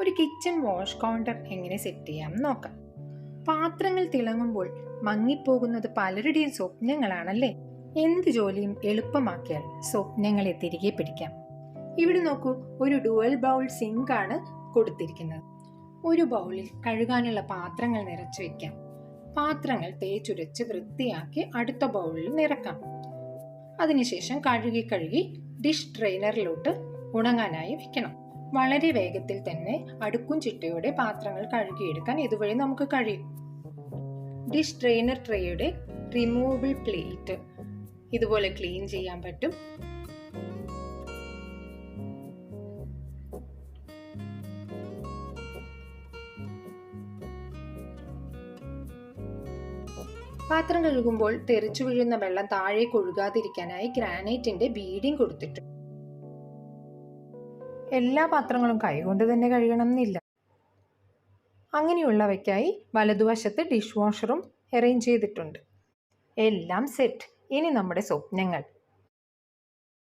ഒരു kitchen wash counter എങ്ങനെ set ചെയ്യാം നോക്കാം. പാത്രങ്ങൾ തിളങ്ങുമ്പോൾ മങ്ങിപ്പോകുന്നത് പലരുടെയും സ്വപ്നങ്ങളാണല്ലേ. എന്ത് ജോലിയും എളുപ്പമാക്കിയാൽ സ്വപ്നങ്ങളെ തിരികെ പിടിക്കാം. ഇവിടെ നോക്കൂ, ഒരു ഡുവൽ ബൗൾ സിങ്ക് ആണ് കൊടുത്തിരിക്കുന്നത്. ഒരു ബൗളിൽ കഴുകാനുള്ള പാത്രങ്ങൾ നിറച്ചു വെക്കാം. പാത്രങ്ങൾ തേച്ചുരച്ച് വൃത്തിയാക്കി അടുത്ത ബൗളിൽ നിറക്കാം. അതിനുശേഷം കഴുകി ഡിഷ് ഡ്രെയിനറിലോട്ട് ഉണങ്ങാനായി വെക്കണം. വളരെ വേഗത്തിൽ തന്നെ അടുക്കും ചിട്ടയോടെ പാത്രങ്ങൾ കഴുകിയെടുക്കാൻ ഇതുവഴി നമുക്ക് കഴിയും. ഡിഷ് ഡ്രെയിനർ ട്രേയുടെ റിമൂവബിൾ പ്ലേറ്റ് ഇതുപോലെ ക്ലീൻ ചെയ്യാൻ പറ്റും. പാത്രം കഴുകുമ്പോൾ തെറിച്ചു വീഴുന്ന വെള്ളം താഴേക്ക് ഒഴുകാതിരിക്കാനായി ഗ്രാനൈറ്റിന്റെ ബീഡിങ് കൊടുത്തിട്ടുണ്ട്. എല്ലാ പാത്രങ്ങളും കൈകൊണ്ട് തന്നെ കഴുകണം എന്നില്ല. അങ്ങനെയുള്ളവയ്ക്കായി വലതുവശത്ത് ഡിഷ് വാഷറും അറേഞ്ച് ചെയ്തിട്ടുണ്ട്. എല്ലാം സെറ്റ്. ഇനി നമ്മുടെ സ്വപ്നങ്ങൾ